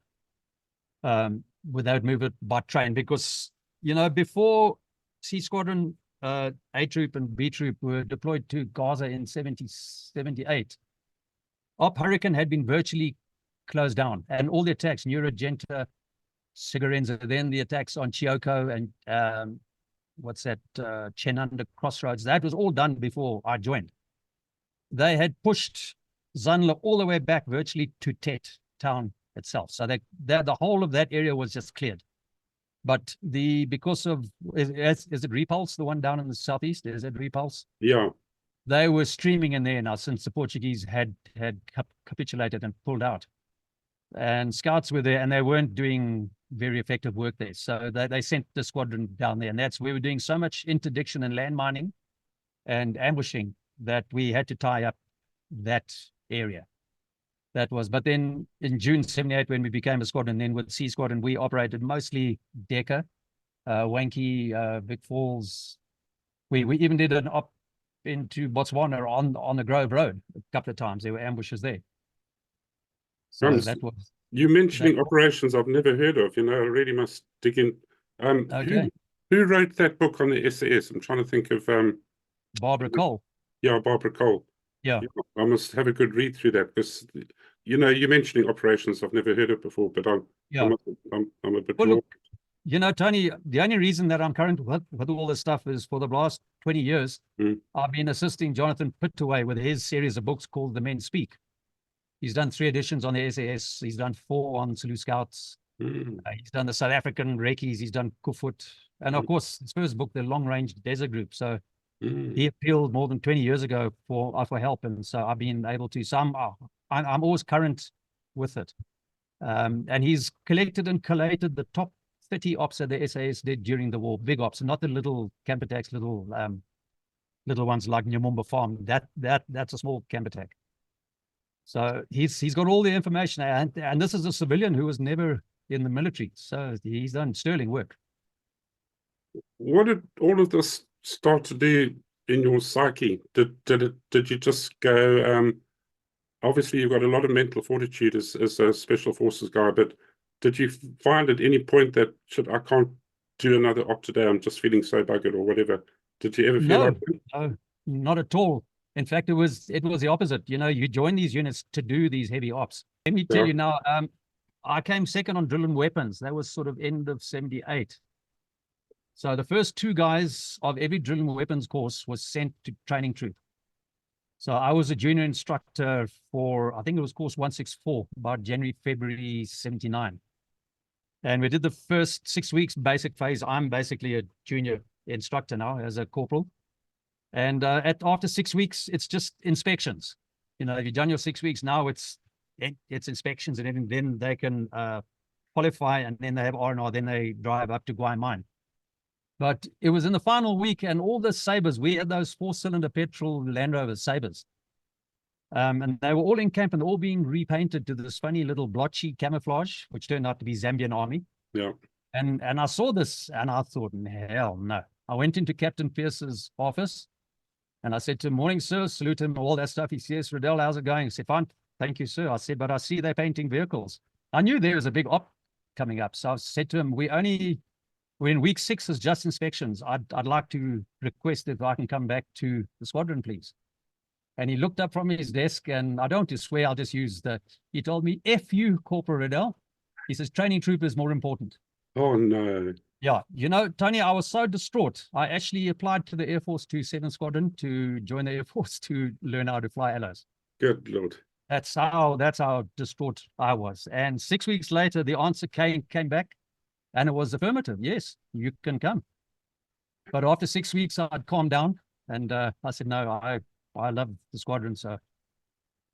Without move it by train, because before C Squadron A Troop and B Troop were deployed to Gaza in 78, Op Hurricane had been virtually closed down, and all the attacks, Neurogenta, Sigurenza, then the attacks on Chimoio and Chenanda Crossroads, that was all done before I joined. They had pushed Zanla all the way back virtually to Tet town itself. So the whole of that area was just cleared. But because of, is it Repulse, the one down in the southeast? Is it Repulse? Yeah. They were streaming in there now since the Portuguese had capitulated and pulled out. And scouts were there and they weren't doing very effective work there. So they sent the squadron down there. And we were doing so much interdiction and land mining and ambushing that we had to tie up that area. But then in June 78, when we became a squadron, then with C Squadron, we operated mostly Decker, Wanky, Big Falls. We even did an op into Botswana on the Grove Road a couple of times. There were ambushes there. So that was. You mentioning operations I've never heard of. I really must dig in. Okay. Who wrote that book on the SAS? I'm trying to think of. Barbara Cole. Yeah, Barbara Cole. Yeah. I must have a good read through that because, you're mentioning operations I've never heard of before, but I'm a bit more. Look, Tony, the only reason that I'm current with all this stuff is for the last 20 years, I've been assisting Jonathan Pittaway with his series of books called The Men Speak. He's done 3 editions on the SAS. He's done 4 on Zulu Scouts. He's done the South African Rekis. He's done Kufut. And of course, his first book, The Long Range Desert Group. So he appealed more than 20 years ago for help. And so I've been able to, I'm always current with it. And he's collected and collated the top 30 ops that the SAS did during the war, big ops, not the little camp attacks, little ones like Nyamumba Farm. That's a small camp attack. So he's got all the information, and this is a civilian who was never in the military. So he's done sterling work. What did all of this start to do in your psyche? Did you just go? Obviously, you've got a lot of mental fortitude as a special forces guy, but did you find at any point that I can't do another op today? I'm just feeling so buggered or whatever. Did you ever feel like that? No, not at all. In fact, it was the opposite. You join these units to do these heavy ops. Let me tell you now, I came second on drill and weapons. That was sort of end of 78. So the first 2 guys of every drill and weapons course was sent to training troop. So I was a junior instructor for, I think it was course 164, about January, February 79. And we did the first 6 weeks basic phase. I'm basically a junior instructor now as a corporal. And after 6 weeks, it's just inspections. If you've done your 6 weeks now, it's inspections, and then they can qualify, and then they have R&R, then they drive up to Guai Mine. But it was in the final week, and all the Sabres, we had those 4-cylinder petrol Land Rover Sabres. And they were all in camp and all being repainted to this funny little blotchy camouflage, which turned out to be Zambian army. Yeah. And I saw this, and I thought, hell no. I went into Captain Pierce's office. And I said to him, morning, sir, salute him, all that stuff. He says, Riddell, how's it going? I said, fine, thank you, sir. I said, but I see they're painting vehicles. I knew there was a big op coming up. So I said to him, we're in week 6 is just inspections. I'd like to request if I can come back to the squadron, please. And he looked up from his desk, and I don't want to swear, I'll just use the, he told me, F you, Corporal Riddell. He says, training troop is more important. Oh, no. Yeah, you know, Tony, I was so distraught. I actually applied to the Air Force 27 Squadron to join the Air Force to learn how to fly LOs. Good Lord. That's how distraught I was. And 6 weeks later, the answer came back, and it was affirmative. Yes, you can come. But after 6 weeks, I'd calmed down, and I said, no, I love the squadron. So,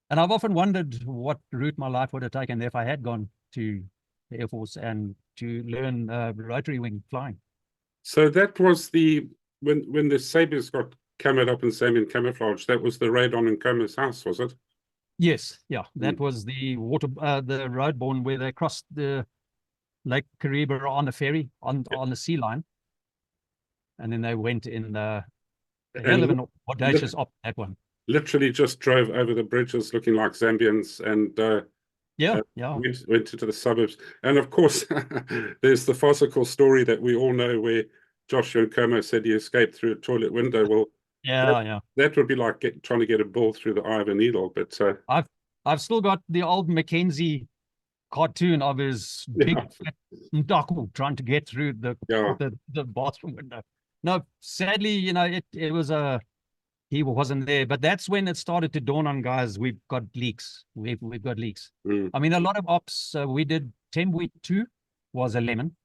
and I've often wondered what route my life would have taken if I had gone to the Air Force and to learn rotary wing flying. So that was when the Sabians got camoed up in Zambian camouflage, that was the raid on Nkoma's house, was it? Yes, yeah, that was the the roadborne where they crossed the Lake Kariba on the ferry on the sea line, and then they went in the hell of an audacious op, that one. Literally just drove over the bridges looking like Zambians and went into the suburbs. And of course, there's the farcical story that we all know where Joshua Nkomo said he escaped through a toilet window. Well, that would be like trying to get a bull through the eye of a needle. But I've still got the old Mackenzie cartoon of his big fat Ndaku trying to get through the bathroom window. No, sadly, you know, it was he wasn't there, but that's when it started to dawn on guys, we've got leaks. We've got leaks. I mean, a lot of ops we did. 10 week 2 was a lemon,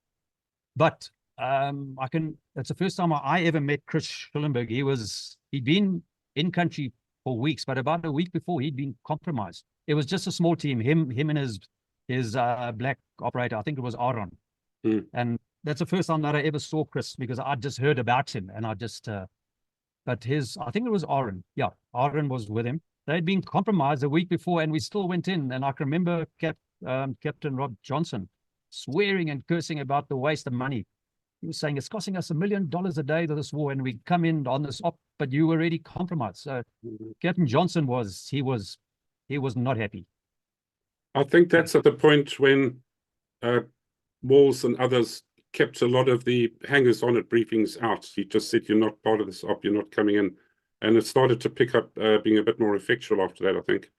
but it's the first time I ever met Chris Schullenberg. He'd been in country for weeks, but about a week before he'd been compromised. It was just a small team, him and his black operator, I think it was Aaron. And that's the first time that I ever saw Chris, because I just heard about him, and I just but I think it was Aaron. Yeah, Aaron was with him. They'd been compromised a week before, and we still went in. And I can remember Captain Rob Johnson swearing and cursing about the waste of money. He was saying, it's costing us $1 million a day to this war, and we come in on this op, but you were already compromised. So Captain Johnson was not happy. I think that's at the point when Walls and others kept a lot of the hangers-on at briefings out. He just said, you're not part of this op, you're not coming in. And it started to pick up being a bit more effectual after that, I think.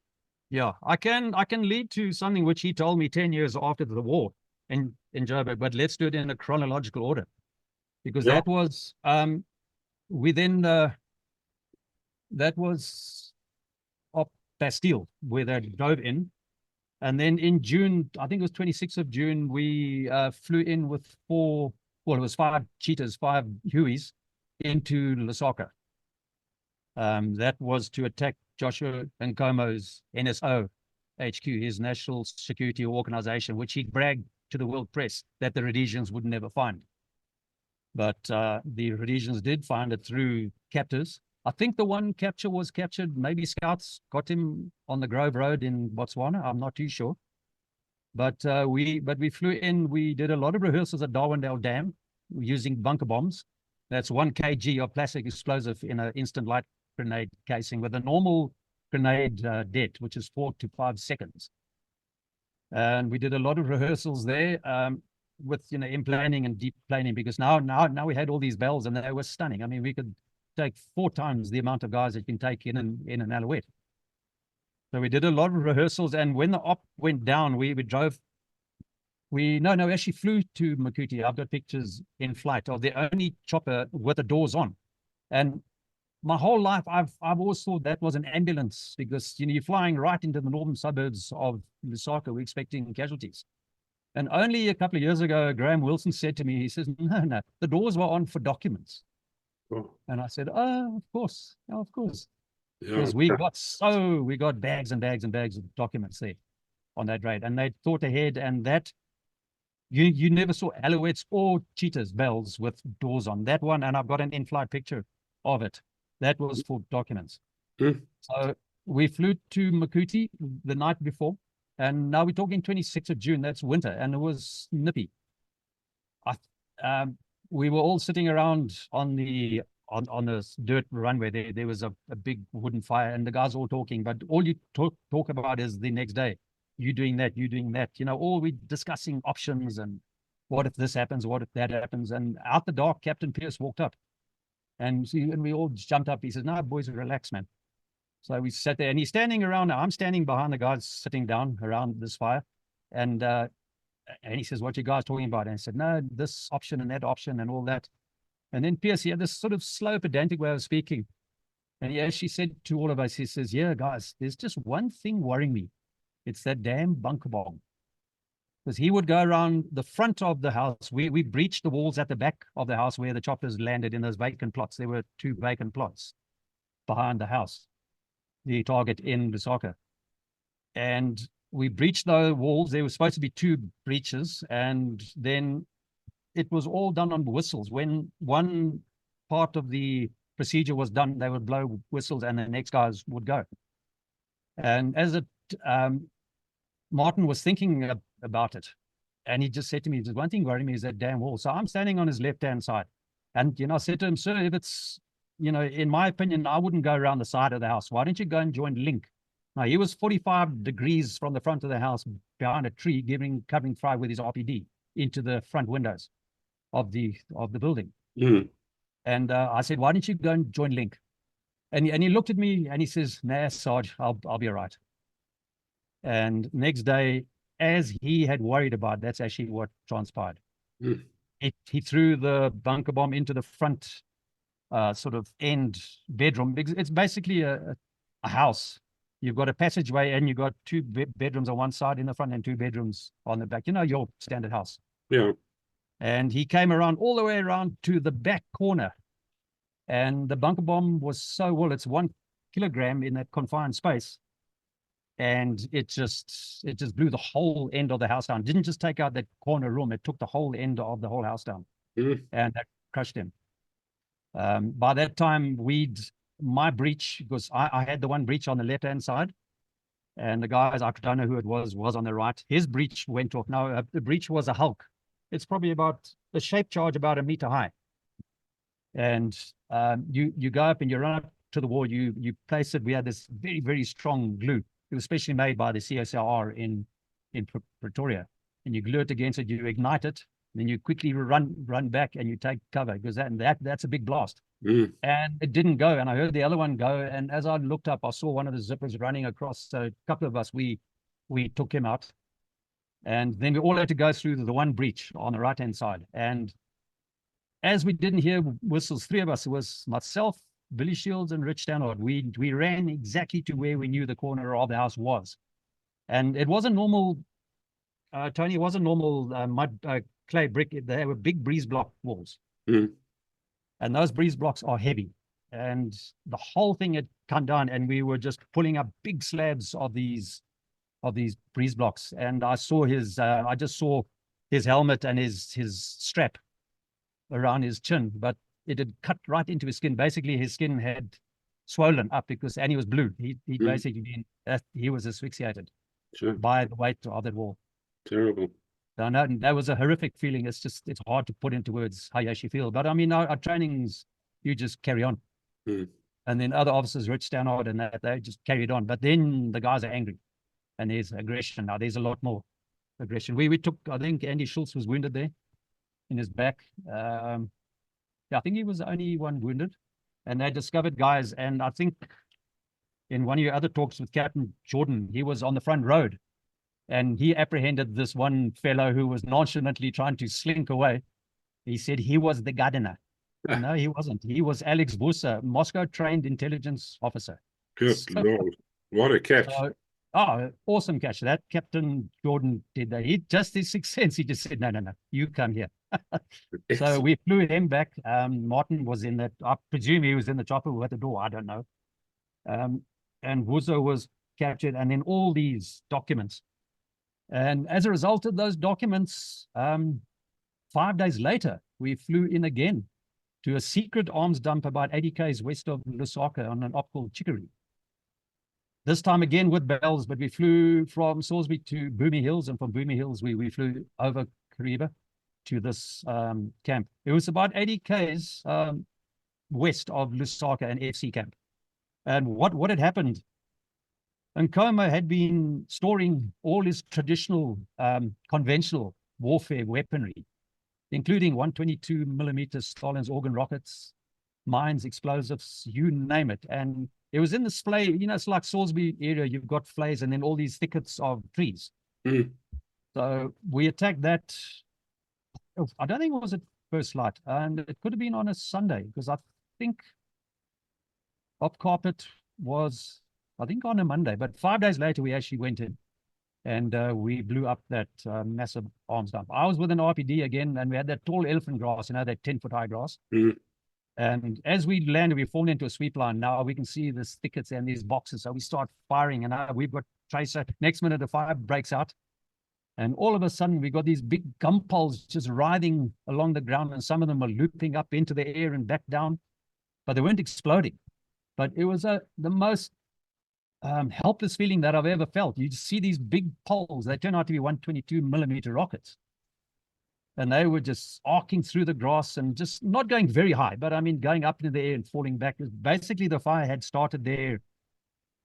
Yeah, I can lead to something which he told me 10 years after the war in Joburg, but let's do it in a chronological order. Because that was that was op Bastille, where they drove in. And then in June, I think it was 26th of June, we flew in with 5 cheetahs, 5 Hueys into Lusaka. That was to attack Joshua Nkomo's NSO HQ, his National Security Organization, which he bragged to the world press that the Rhodesians would never find. But the Rhodesians did find it through captors. I think the one capture was captured, maybe scouts got him on the Grove Road in Botswana. I'm not too sure. But we flew in. We did a lot of rehearsals at Darwindale Dam using bunker bombs. That's 1 kg of plastic explosive in an instant light grenade casing with a normal grenade dead, which is 4 to 5 seconds. And we did a lot of rehearsals there with, you know, in planning and deep planning, because now we had all these bells and they were stunning. I mean, we could take 4 times the amount of guys that you can take in an Alouette. So we did a lot of rehearsals, and when the op went down, we drove. We actually flew to Makuti. I've got pictures in flight of the only chopper with the doors on. And my whole life, I've always thought that was an ambulance, because, you know, you're flying right into the northern suburbs of Lusaka. We're expecting casualties. And only a couple of years ago, Graham Wilson said to me, he says, no, the doors were on for documents. And I said, oh, of course. Oh, of course. Because we got bags and bags and bags of documents there on that raid. And they thought ahead, and that you never saw Alouettes or cheetahs bells with doors on. That one, and I've got an in-flight picture of it. That was for documents. So we flew to Makuti the night before, and now we're talking 26th of June. That's winter, and it was nippy. We were all sitting around on the on this dirt runway, there was a big wooden fire, and the guys all talking, but all you talk about is the next day. You doing that, you doing that. You know, all we discussing options and what if this happens, what if that happens. And out the dark, Captain Pierce walked up, and we all jumped up. He says, "No, boys, relax, man." So we sat there, and he's standing around. I'm standing behind the guys sitting down around this fire, and he says, "What you guys talking about?" And I said, "No, this option and that option and all that." And then Pierce, he had this sort of slow, pedantic way of speaking. And he actually said to all of us, he says, "Yeah, guys, there's just one thing worrying me. It's that damn bunker bomb." Because he would go around the front of the house. We breached the walls at the back of the house where the choppers landed in those vacant plots. There were 2 vacant plots behind the house, the target in Lusaka. And we breached the walls. There were supposed to be 2 breaches. And then it was all done on whistles. When one part of the procedure was done, they would blow whistles and the next guys would go. And as it, Martin was thinking about it, and he just said to me, "There's one thing worrying me is that damn wall." So I'm standing on his left-hand side. And, I said to him, "Sir, if it's, in my opinion, I wouldn't go around the side of the house. Why don't you go and join Link?" Now, he was 45 degrees from the front of the house behind a tree, covering fire with his RPD into the front windows of the building. Mm. And I said, "Why don't you go and join Link?" And he looked at me and he says, "Nah, Sarge, I'll be all right." And next day, as he had worried about, that's actually what transpired. Mm. He threw the bunker bomb into the front sort of end bedroom. It's basically a house. You've got a passageway and you've got 2 bedrooms on one side in the front and 2 bedrooms on the back. Your standard house. Yeah. And he came around all the way around to the back corner. And the bunker bomb was so, well, it's 1 kilogram in that confined space. And it just blew the whole end of the house down. Didn't just take out that corner room. It took the whole end of the whole house down. Mm. And that crushed him. By that time, my breach, because I had the one breach on the left-hand side. And the guys, I don't know who it was on the right. His breach went off. Now, the breach was a Hulk. It's probably about a shape charge about 1 meter high. And you go up and you run up to the wall. You place it. We had this very, very strong glue. It was specially made by the CSR in Pretoria. And you glue it against it, you ignite it, and then you quickly run back and you take cover, because that's a big blast. Mm. And it didn't go. And I heard the other one go. And as I looked up, I saw one of the zippers running across. So a couple of us, we took him out. And then we all had to go through the one breach on the right-hand side. And as we didn't hear whistles, 3 of us, it was myself, Billy Shields and Rich Stannard, we ran exactly to where we knew the corner of the house was. And it wasn't normal, Tony, it wasn't normal mud, clay brick. They were big breeze block walls. Mm. And those breeze blocks are heavy. And the whole thing had come down, and we were just pulling up big slabs of these breeze blocks. And I saw I just saw his helmet and his strap around his chin, but it had cut right into his skin. Basically, his skin had swollen up and he was blue. He basically he was asphyxiated by the weight of that wall. Terrible. I know, and that was a horrific feeling. It's hard to put into words how you actually feel. But I mean, our trainings, you just carry on. Mm. And then other officers, Rich Stannard and that, they just carried on. But then the guys are angry, and there's aggression. Now there's a lot more aggression. We took, I think Andy Schultz was wounded there in his back. Yeah, I think he was the only one wounded. And they discovered guys, and I think in one of your other talks with Captain Jordan, he was on the front road, and he apprehended this one fellow who was nonchalantly trying to slink away. He said he was the gardener. No, he wasn't. He was Alex Busa, Moscow-trained intelligence officer. Good Lord. What a catch. Awesome catch. That Captain Jordan did that. He just his sixth sense. He just said, no, you come here. So we flew him back. Martin was in that. I presume he was in the chopper at the door. I don't know. And Wuzo was captured, and then all these documents. And as a result of those documents, 5 days later, we flew in again to a secret arms dump about 80 km west of Lusaka on an op called Chicory. This time again with bells, but we flew from Salisbury to Boomy Hills, and from Boomy Hills, we flew over Kariba to this camp. It was about 80 km west of Lusaka and FC camp. And what had happened, Nkomo had been storing all his traditional conventional warfare weaponry, including 122mm Stalin's organ rockets, mines, explosives, you name it. And it was in the splay, you know, it's like Salisbury area, you've got flays and then all these thickets of trees. So we attacked that. I don't think it was at first light, and it could have been on a Sunday, because I think Op Carpet was, I think, on a Monday, but 5 days later we actually went in and we blew up that massive arms dump. I was with an RPD again, and we had that tall elephant grass, you know, that 10-foot high grass. And as we landed, we formed into a sweep line. Now we can see this thickets and these boxes. So we start firing, and we've got tracer. Next minute, the fire breaks out. And all of a sudden, we got these big gum poles just writhing along the ground, and some of them are looping up into the air and back down, but they weren't exploding. But it was the most helpless feeling that I've ever felt. You see these big poles, they turn out to be 122mm rockets. And they were just arcing through the grass and just not going very high, but I mean, going up into the air and falling back. Basically, the fire had started their,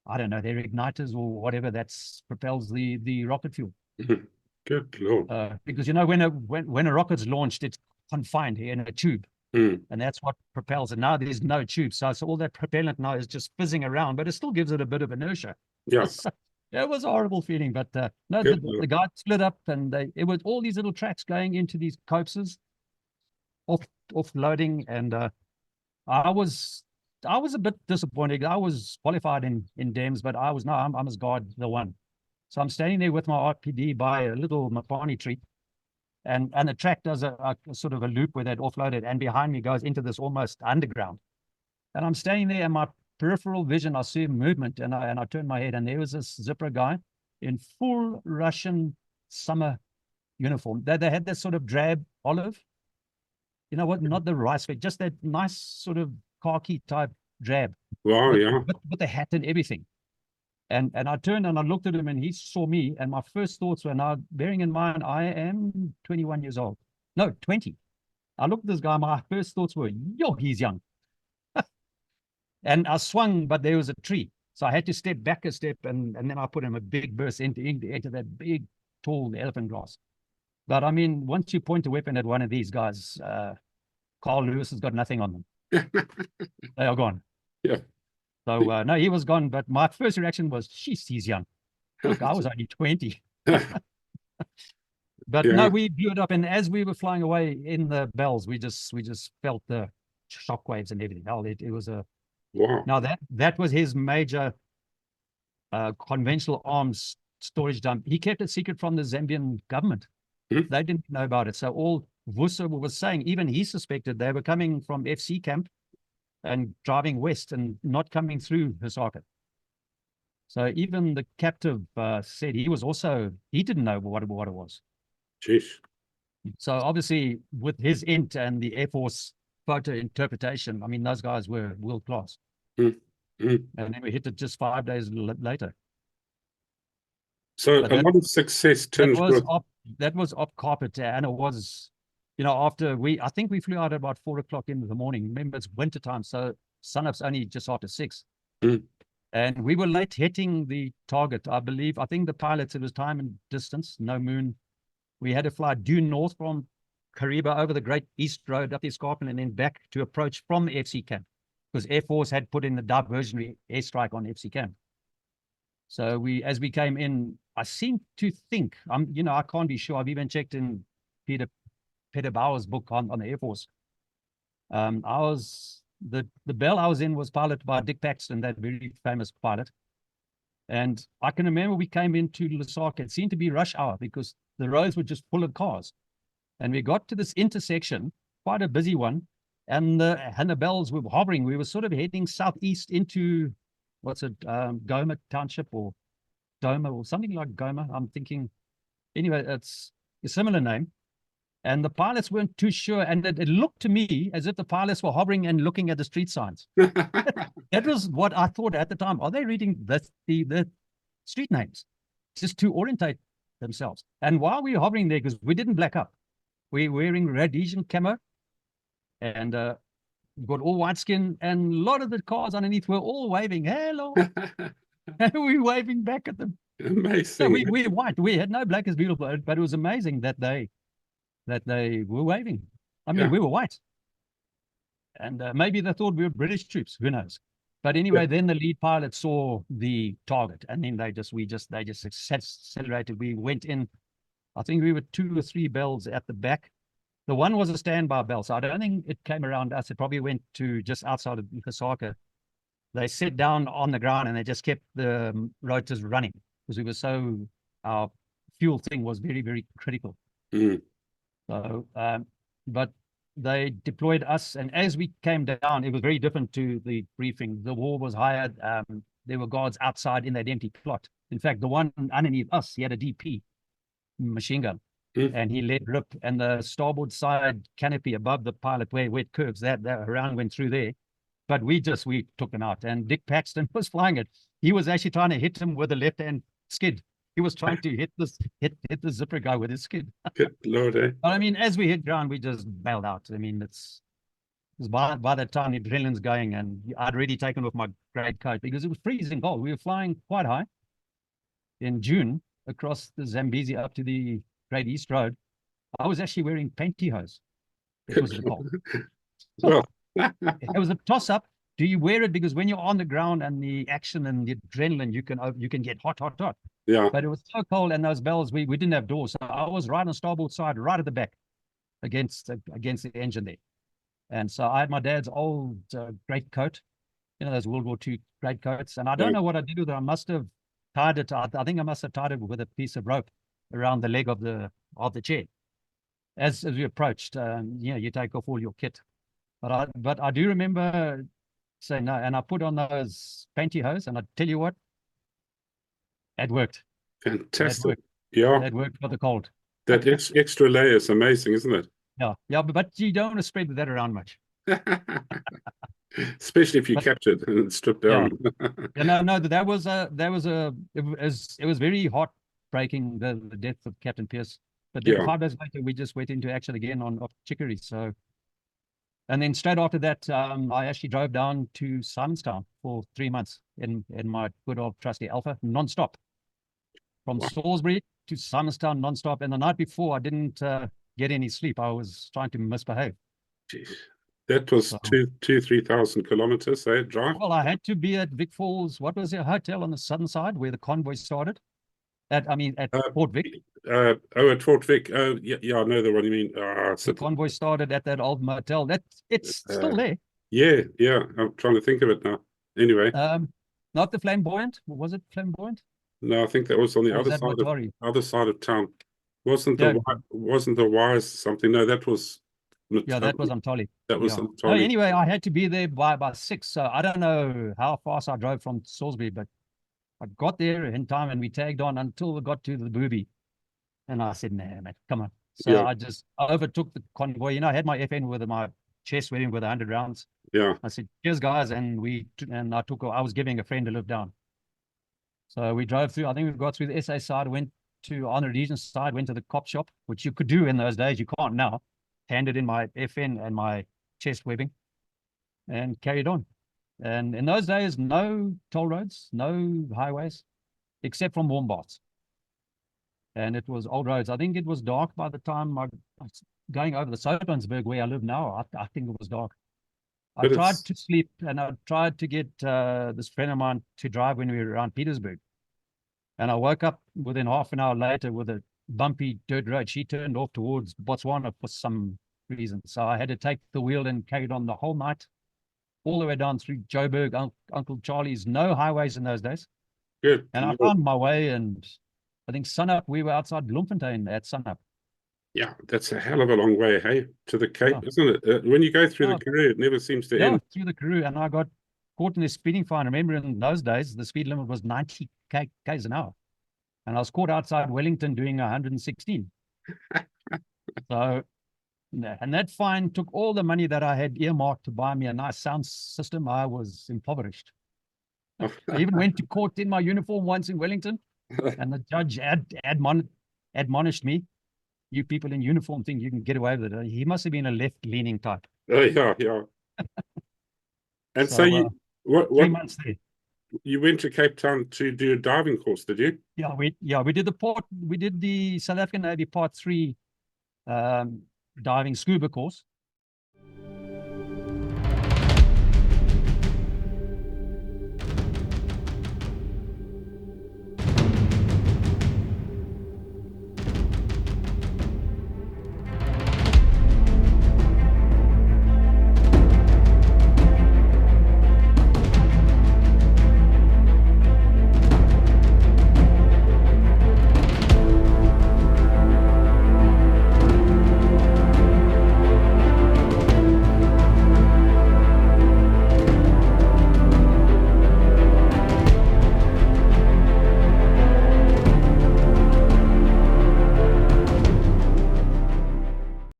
I don't know, their igniters or whatever that propels the rocket fuel. Good Lord. Because, you know, when a rocket's launched, it's confined here in a tube. And that's what propels it. Now there's no tube. So all that propellant now is just fizzing around, but it still gives it a bit of inertia. Yeah. It was a horrible feeling, but no, the guy split up, and it was all these little tracks going into these copses, offloading, and I was a bit disappointed. I was qualified in DEMS, but I'm as guard the one. So I'm standing there with my RPD by a little mapani tree, and the track does a sort of a loop where they'd offloaded, and behind me goes into this almost underground. And I'm standing there, and my peripheral vision, I see movement, and I turned my head, and there was this zipper guy in full Russian summer uniform. They had that sort of drab olive, you know what, not the rice fit, just that nice sort of khaki type drab. Wow, yeah. With the hat and everything. And I turned and I looked at him, and he saw me, and my first thoughts were, now bearing in mind I am 21 years old. No, 20. I looked at this guy, my first thoughts were, yo, he's young. And I swung, but there was a tree. So I had to step back a step, and then I put him a big burst into that big, tall elephant grass. But I mean, once you point a weapon at one of these guys, Carl Lewis has got nothing on them. They are gone. Yeah. So, no, he was gone. But my first reaction was, jeez, he's young. Look, I was only 20. But yeah. no, we blew it up. And as we were flying away in the bells, we just felt the shockwaves and everything. It was a... Wow. Now that was his major conventional arms storage dump. He kept it secret from the Zambian government. They didn't know about it. So all Vusa was saying, even he suspected they were coming from FC camp and driving west and not coming through Lusaka. So even the captive said he didn't know what it was. Jeez. So obviously with his int and the Air Force photo interpretation, I mean, those guys were world class. And then we hit it just 5 days later. So a lot of success tinged with... That was Op Carpet, and it was, you know, after I think we flew out at about 4 o'clock in the morning. Remember, it's winter time, so sun-up's only just after 6. And we were late hitting the target, I believe. I think the pilots, it was time and distance, no moon. We had to fly due north from Kariba over the Great East Road up the escarpment, and then back to approach from the FC camp, because Air Force had put in the diversionary airstrike on FC camp. So as we came in, I seem to think, you know, I can't be sure. I've even checked in Peter Bauer's book on the Air Force. The bell I was in was piloted by Dick Paxton, that very famous pilot. And I can remember we came into Lusaka. It seemed to be rush hour because the roads were just full of cars. And we got to this intersection, quite a busy one, and the bells were hovering. We were sort of heading southeast into, Goma Township or Doma or something like Goma, I'm thinking. Anyway, it's a similar name. And the pilots weren't too sure. And it looked to me as if the pilots were hovering and looking at the street signs. That was what I thought at the time. Are they reading the street names just to orientate themselves? And while we were hovering there, because we didn't black up, we were wearing Rhodesian camo, and you got all white skin, and a lot of the cars underneath were all waving, hello. And we waving back at them. Amazing. So we're white. We had no black is beautiful, but it was amazing that they were waving. I mean, we were white. And maybe they thought we were British troops. Who knows? But anyway, then the lead pilot saw the target, and then they just accelerated. We went in. I think we were 2 or 3 bells at the back. The one was a standby bell, so I don't think it came around us. It probably went to just outside of Lusaka. They sat down on the ground and they just kept the rotors running because we were so, our fuel thing was very, very critical. So, but they deployed us, and as we came down, it was very different to the briefing. The wall was higher. There were guards outside in that empty plot. In fact, the one underneath us, he had a DP machine gun, and he let rip. And the starboard side canopy above the pilot, where it curves, that round went through there. But we took them out. And Dick Paxton was flying it. He was actually trying to hit him with a left-hand skid. He was trying to hit the zipper guy with his skid. Good Lord, eh? But I mean, as we hit ground, we just bailed out. I mean, it was by that time the adrenaline's going, and I'd already taken off my great coat because it was freezing cold. We were flying quite high in June across the Zambezi up to the Great East Road. I was actually wearing pantyhose. It was cold. Well, it was a toss-up. Do you wear it? Because when you're on the ground and the action and the adrenaline, you can get hot. Yeah. But it was so cold, and those bells, we didn't have doors. So I was right on starboard side, right at the back against the engine there. And so I had my dad's old great coat, those World War II great coats. And I don't know what I did with it. I must have tied it. I think I must have tied it with a piece of rope around the leg of the chair. As we approached, you take off all your kit. But I do remember saying no, and I put on those pantyhose, and I tell you what, it worked. Fantastic. Yeah. It worked for the cold. That extra layer is amazing, isn't it? Yeah, but you don't want to spread that around much. Especially if you capture it and it's stripped down. No, it was very heartbreaking, the death of Captain Pierce. But then 5 days later, we just went into action again on Chicory. So, and then straight after that, I actually drove down to Simonstown for 3 months in my good old trusty Alpha, non-stop. From Salisbury to Simonstown, non-stop. And the night before, I didn't get any sleep. I was trying to misbehave. Jeez. That was 3,000 kilometers, drive? Well, I had to be at Vic Falls. What was the hotel on the southern side where the convoy started? At Fort Vic. At Fort Vic. Yeah, I know the one you mean. The convoy started at that old motel. It's still there. Yeah. I'm trying to think of it now. Anyway. Not the Flamboyant. Was it Flamboyant? No, I think that was on the other side of town. Wasn't the Wise something? No, that was. That was Umtali. That was Umtali. No, anyway, I had to be there by 6. So I don't know how fast I drove from Salisbury, but I got there in time, and we tagged on until we got to the Booby. And I said, nah, man, come on. So I overtook the convoy. I had my FN with my chest wearing with 100 rounds. Yeah. I said, cheers, guys. And I was giving a friend a lift down. So we drove through. I think we got through the SA side, went on the Rhodesian side, went to the cop shop, which you could do in those days. You can't now. Handed in my FN and my chest webbing and carried on. And in those days, no toll roads, no highways, except from warm baths. And it was old roads. I think it was dark by the time I was going over the Sopensburg where I live now. I think it was dark. I tried to sleep, and I tried to get this friend of mine to drive when we were around Petersburg. And I woke up within half an hour later with a bumpy dirt road. She turned off towards Botswana for some reason. So I had to take the wheel and carried on the whole night, all the way down through Joburg, Uncle Charlie's. No highways in those days. Good. And I found my way, and I think sunup, we were outside Bloemfontein at sunup. Yeah, that's a hell of a long way, hey, to the Cape, isn't it? When you go through the Karoo, it never seems to end. Through the Karoo, and I got caught in a speeding fine. Remember, in those days, the speed limit was 90 k's an hour. And I was caught outside Wellington doing 116. So, and that fine took all the money that I had earmarked to buy me a nice sound system. I was impoverished. I even went to court in my uniform once in Wellington, and the judge admonished me, you people in uniform think you can get away with it. He must have been a left-leaning type. Yeah. And So so you what 3 months there. you went to Cape Town to do a diving course, did you? Yeah, we did the South African Navy Part 3 diving scuba course.